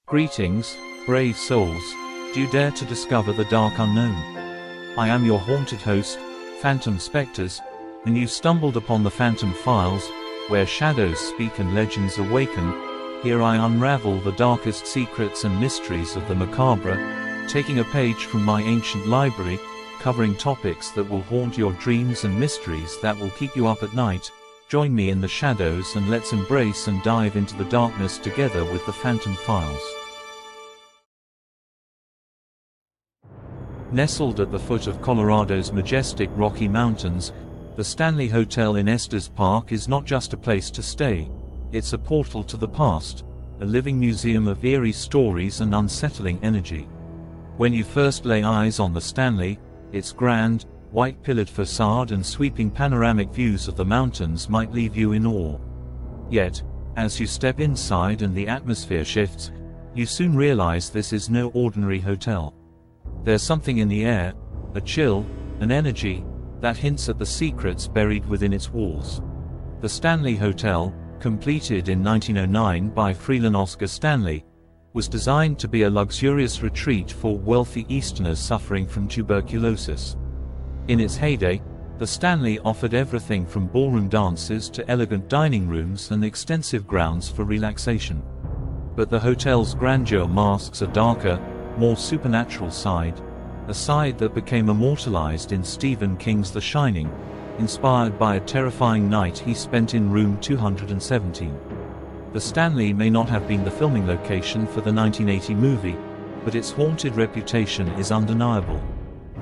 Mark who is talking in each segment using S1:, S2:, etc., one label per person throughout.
S1: Greetings, brave souls. Do you dare to discover the dark unknown? I am your haunted host, Phantom Spectres, and you've stumbled upon the Phantom Files, where shadows speak and legends awaken. Here I unravel the darkest secrets and mysteries of the macabre, taking a page from my ancient library, covering topics that will haunt your dreams and mysteries that will keep you up at night. Join me in the shadows and let's embrace and dive into the darkness together with the Phantom Files. Nestled at the foot of Colorado's majestic Rocky Mountains, the Stanley Hotel in Estes Park is not just a place to stay. It's a portal to the past, a living museum of eerie stories and unsettling energy. When you first lay eyes on the Stanley, its grand, white-pillared facade and sweeping panoramic views of the mountains might leave you in awe. Yet, as you step inside and the atmosphere shifts, you soon realize this is no ordinary hotel. There's something in the air, a chill, an energy, that hints at the secrets buried within its walls. The Stanley Hotel, completed in 1909 by Freelan Oscar Stanley, was designed to be a luxurious retreat for wealthy Easterners suffering from tuberculosis. In its heyday, the Stanley offered everything from ballroom dances to elegant dining rooms and extensive grounds for relaxation. But the hotel's grandeur masks a darker, more supernatural side, a side that became immortalized in Stephen King's The Shining, inspired by a terrifying night he spent in room 217. The Stanley may not have been the filming location for the 1980 movie, but its haunted reputation is undeniable.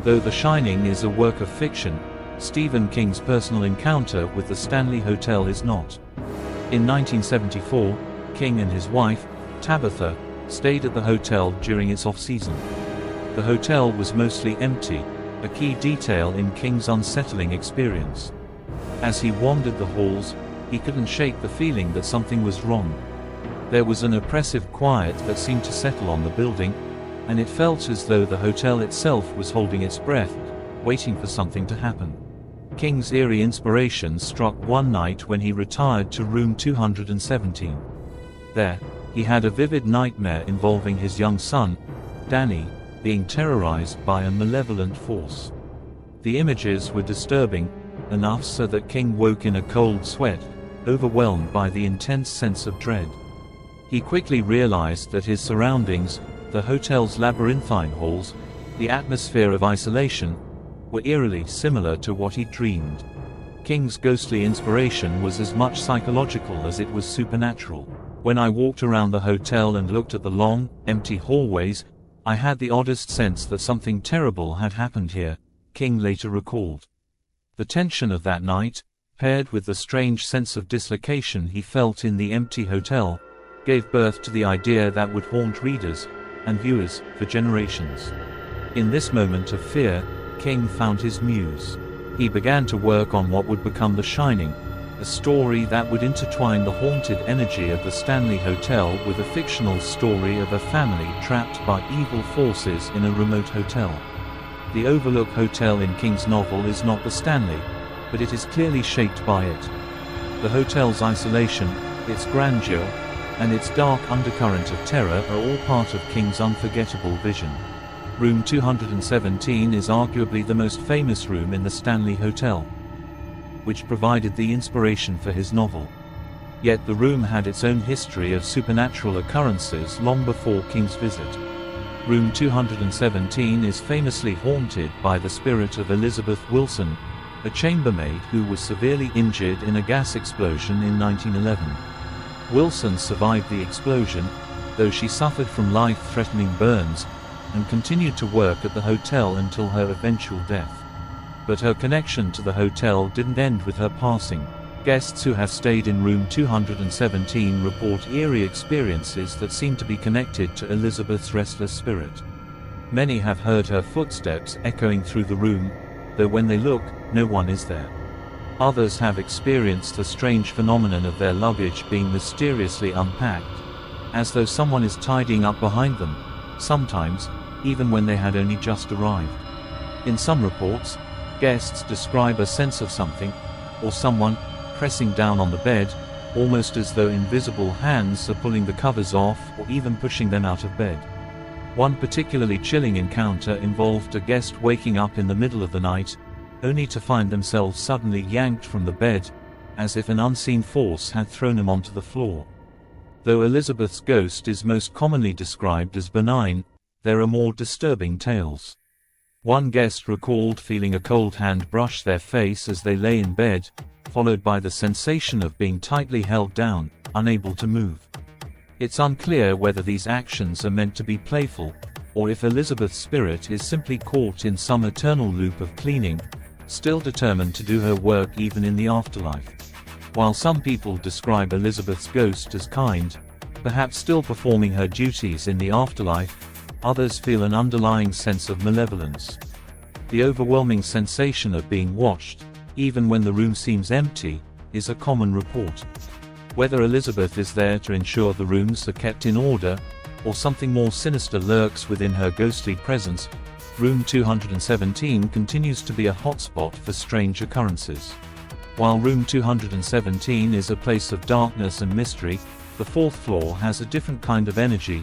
S1: Though The Shining is a work of fiction, Stephen King's personal encounter with the Stanley Hotel is not. In 1974, King and his wife, Tabitha, stayed at the hotel during its off-season. The hotel was mostly empty, a key detail in King's unsettling experience. As he wandered the halls, he couldn't shake the feeling that something was wrong. There was an oppressive quiet that seemed to settle on the building, and it felt as though the hotel itself was holding its breath, waiting for something to happen. King's eerie inspiration struck one night when he retired to room 217. There, he had a vivid nightmare involving his young son, Danny, being terrorized by a malevolent force. The images were disturbing, enough so that King woke in a cold sweat, overwhelmed by the intense sense of dread. He quickly realized that his surroundings, the hotel's labyrinthine halls, the atmosphere of isolation, were eerily similar to what he'd dreamed. King's ghostly inspiration was as much psychological as it was supernatural. When I walked around the hotel and looked at the long, empty hallways, I had the oddest sense that something terrible had happened here, King later recalled. The tension of that night, paired with the strange sense of dislocation he felt in the empty hotel, gave birth to the idea that would haunt readers and viewers for generations. In this moment of fear, King found his muse. He began to work on what would become The Shining, a story that would intertwine the haunted energy of the Stanley Hotel with a fictional story of a family trapped by evil forces in a remote hotel. The Overlook Hotel in King's novel is not the Stanley, but it is clearly shaped by it. The hotel's isolation, its grandeur, and its dark undercurrent of terror are all part of King's unforgettable vision. Room 217 is arguably the most famous room in the Stanley Hotel, which provided the inspiration for his novel. Yet the room had its own history of supernatural occurrences long before King's visit. Room 217 is famously haunted by the spirit of Elizabeth Wilson, a chambermaid who was severely injured in a gas explosion in 1911. Wilson survived the explosion, though she suffered from life-threatening burns, and continued to work at the hotel until her eventual death. But her connection to the hotel didn't end with her passing. Guests who have stayed in room 217 report eerie experiences that seem to be connected to Elizabeth's restless spirit. Many have heard her footsteps echoing through the room, though when they look, no one is there. Others have experienced the strange phenomenon of their luggage being mysteriously unpacked, as though someone is tidying up behind them, sometimes, even when they had only just arrived. In some reports, guests describe a sense of something, or someone, pressing down on the bed, almost as though invisible hands are pulling the covers off or even pushing them out of bed. One particularly chilling encounter involved a guest waking up in the middle of the night, only to find themselves suddenly yanked from the bed, as if an unseen force had thrown them onto the floor. Though Elizabeth's ghost is most commonly described as benign, there are more disturbing tales. One guest recalled feeling a cold hand brush their face as they lay in bed, followed by the sensation of being tightly held down, unable to move. It's unclear whether these actions are meant to be playful, or if Elizabeth's spirit is simply caught in some eternal loop of cleaning, still determined to do her work even in the afterlife. While some people describe Elizabeth's ghost as kind, perhaps still performing her duties in the afterlife, others feel an underlying sense of malevolence. The overwhelming sensation of being watched, even when the room seems empty, is a common report. Whether Elizabeth is there to ensure the rooms are kept in order, or something more sinister lurks within her ghostly presence, Room 217 continues to be a hotspot for strange occurrences. While Room 217 is a place of darkness and mystery, the fourth floor has a different kind of energy,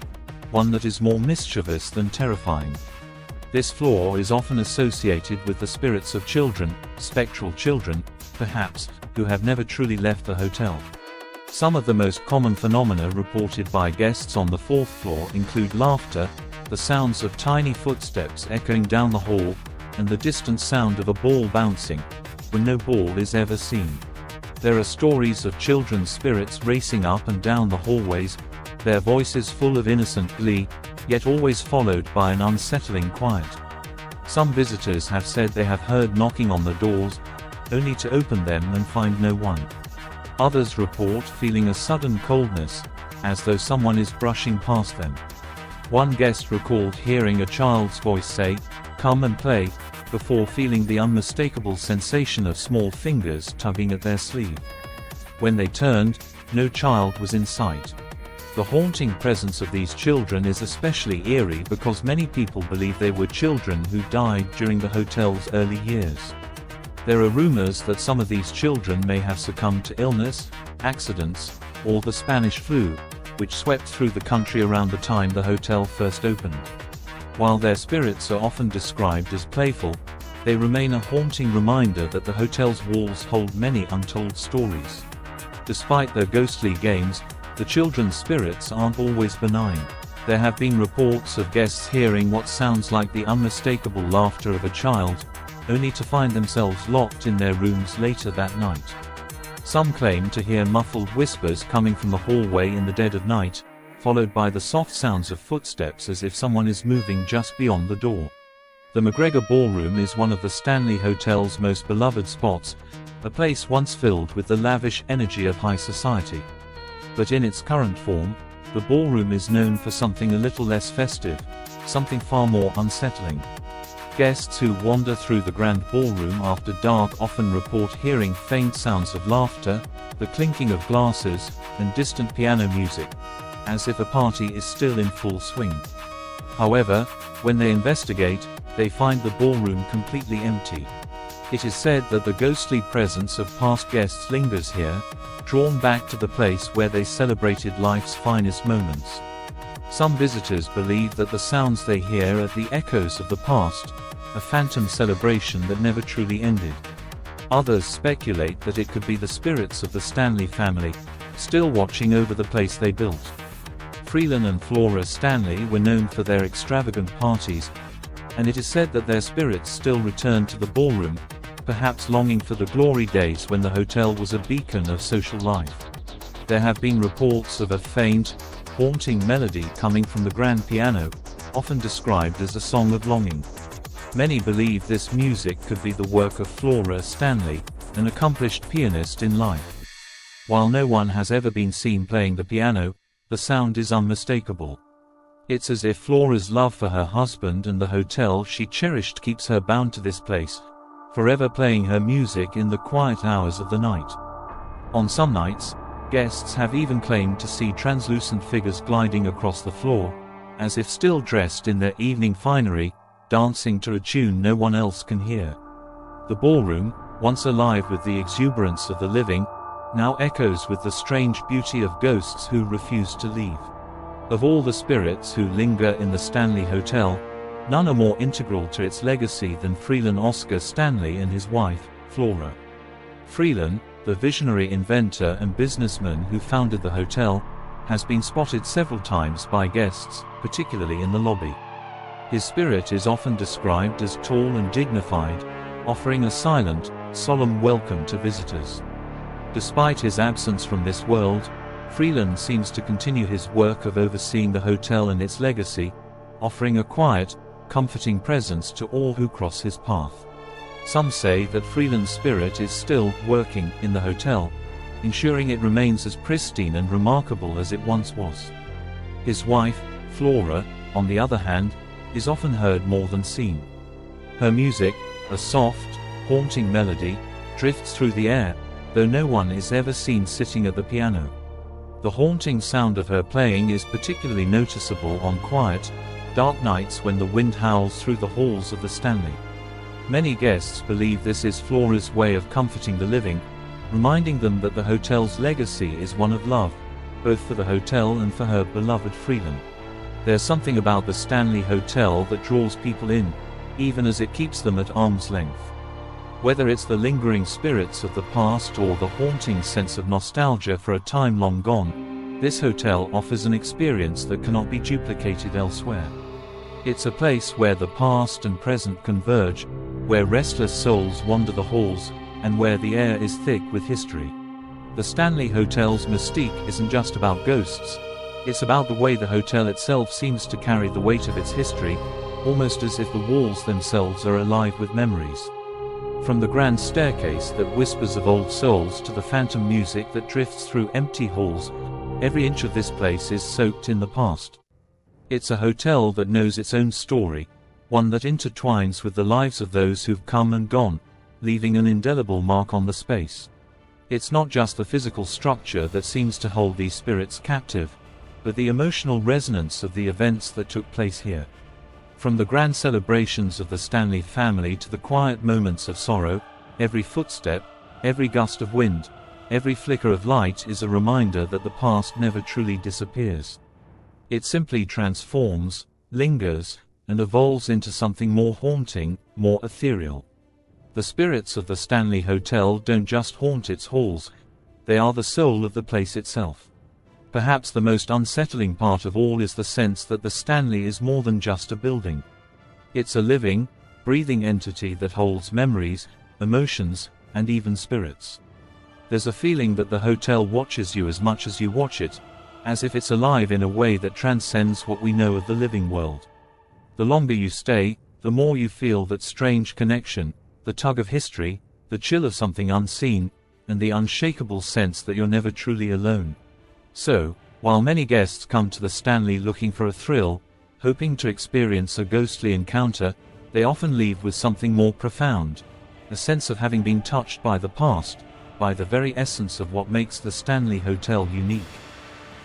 S1: one that is more mischievous than terrifying. This floor is often associated with the spirits of children, spectral children, perhaps, who have never truly left the hotel. Some of the most common phenomena reported by guests on the fourth floor include laughter, the sounds of tiny footsteps echoing down the hall, and the distant sound of a ball bouncing, when no ball is ever seen. There are stories of children's spirits racing up and down the hallways, their voices full of innocent glee, yet always followed by an unsettling quiet. Some visitors have said they have heard knocking on the doors, only to open them and find no one. Others report feeling a sudden coldness, as though someone is brushing past them. One guest recalled hearing a child's voice say, "Come and play," before feeling the unmistakable sensation of small fingers tugging at their sleeve. When they turned, no child was in sight. The haunting presence of these children is especially eerie because many people believe they were children who died during the hotel's early years. There are rumors that some of these children may have succumbed to illness, accidents, or the Spanish flu, which swept through the country around the time the hotel first opened. While their spirits are often described as playful, they remain a haunting reminder that the hotel's walls hold many untold stories. Despite their ghostly games, the children's spirits aren't always benign. There have been reports of guests hearing what sounds like the unmistakable laughter of a child, only to find themselves locked in their rooms later that night. Some claim to hear muffled whispers coming from the hallway in the dead of night, followed by the soft sounds of footsteps as if someone is moving just beyond the door. The McGregor Ballroom is one of the Stanley Hotel's most beloved spots, a place once filled with the lavish energy of high society. But in its current form, the ballroom is known for something a little less festive, something far more unsettling. Guests who wander through the grand ballroom after dark often report hearing faint sounds of laughter, the clinking of glasses, and distant piano music, as if a party is still in full swing. However, when they investigate, they find the ballroom completely empty. It is said that the ghostly presence of past guests lingers here, drawn back to the place where they celebrated life's finest moments. Some visitors believe that the sounds they hear are the echoes of the past, a phantom celebration that never truly ended. Others speculate that it could be the spirits of the Stanley family, still watching over the place they built. Freelan and Flora Stanley were known for their extravagant parties, and it is said that their spirits still return to the ballroom, perhaps longing for the glory days when the hotel was a beacon of social life. There have been reports of a faint, haunting melody coming from the grand piano, often described as a song of longing. Many believe this music could be the work of Flora Stanley, an accomplished pianist in life. While no one has ever been seen playing the piano, the sound is unmistakable. It's as if Flora's love for her husband and the hotel she cherished keeps her bound to this place, forever playing her music in the quiet hours of the night. On some nights, guests have even claimed to see translucent figures gliding across the floor, as if still dressed in their evening finery, dancing to a tune no one else can hear. The ballroom, once alive with the exuberance of the living, now echoes with the strange beauty of ghosts who refuse to leave. Of all the spirits who linger in the Stanley Hotel, none are more integral to its legacy than Freelan Oscar Stanley and his wife, Flora. Freelan, the visionary inventor and businessman who founded the hotel, has been spotted several times by guests, particularly in the lobby. His spirit is often described as tall and dignified, offering a silent, solemn welcome to visitors. Despite his absence from this world, Freelan seems to continue his work of overseeing the hotel and its legacy, offering a quiet, comforting presence to all who cross his path. Some say that Freelan's spirit is still working in the hotel, ensuring it remains as pristine and remarkable as it once was. His wife, Flora, on the other hand, is often heard more than seen. Her music, a soft, haunting melody, drifts through the air, though no one is ever seen sitting at the piano. The haunting sound of her playing is particularly noticeable on quiet, dark nights when the wind howls through the halls of the Stanley. Many guests believe this is Flora's way of comforting the living, reminding them that the hotel's legacy is one of love, both for the hotel and for her beloved Freelan. There's something about the Stanley Hotel that draws people in, even as it keeps them at arm's length. Whether it's the lingering spirits of the past or the haunting sense of nostalgia for a time long gone, this hotel offers an experience that cannot be duplicated elsewhere. It's a place where the past and present converge, where restless souls wander the halls, and where the air is thick with history. The Stanley Hotel's mystique isn't just about ghosts, it's about the way the hotel itself seems to carry the weight of its history, almost as if the walls themselves are alive with memories. From the grand staircase that whispers of old souls to the phantom music that drifts through empty halls, every inch of this place is soaked in the past. It's a hotel that knows its own story, one that intertwines with the lives of those who've come and gone, leaving an indelible mark on the space. It's not just the physical structure that seems to hold these spirits captive, but the emotional resonance of the events that took place here. From the grand celebrations of the Stanley family to the quiet moments of sorrow, every footstep, every gust of wind, every flicker of light is a reminder that the past never truly disappears. It simply transforms, lingers, and evolves into something more haunting, more ethereal. The spirits of the Stanley Hotel don't just haunt its halls, they are the soul of the place itself. Perhaps the most unsettling part of all is the sense that the Stanley is more than just a building. It's a living, breathing entity that holds memories, emotions, and even spirits. There's a feeling that the hotel watches you as much as you watch it, as if it's alive in a way that transcends what we know of the living world. The longer you stay, the more you feel that strange connection, the tug of history, the chill of something unseen, and the unshakable sense that you're never truly alone. So, while many guests come to the Stanley looking for a thrill, hoping to experience a ghostly encounter, they often leave with something more profound, a sense of having been touched by the past, by the very essence of what makes the Stanley Hotel unique.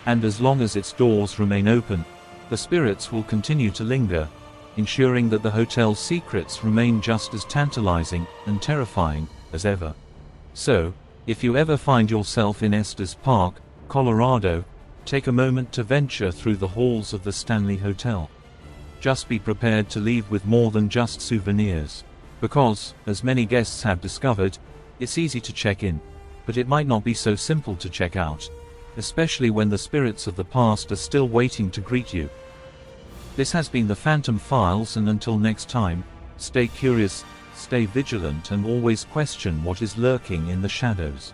S1: And as long as its doors remain open, the spirits will continue to linger, ensuring that the hotel's secrets remain just as tantalizing and terrifying as ever. So, if you ever find yourself in Estes Park, Colorado, take a moment to venture through the halls of the Stanley Hotel. Just be prepared to leave with more than just souvenirs. Because, as many guests have discovered, it's easy to check in, but it might not be so simple to check out, especially when the spirits of the past are still waiting to greet you. This has been the Phantom Files, and until next time, stay curious, stay vigilant, and always question what is lurking in the shadows.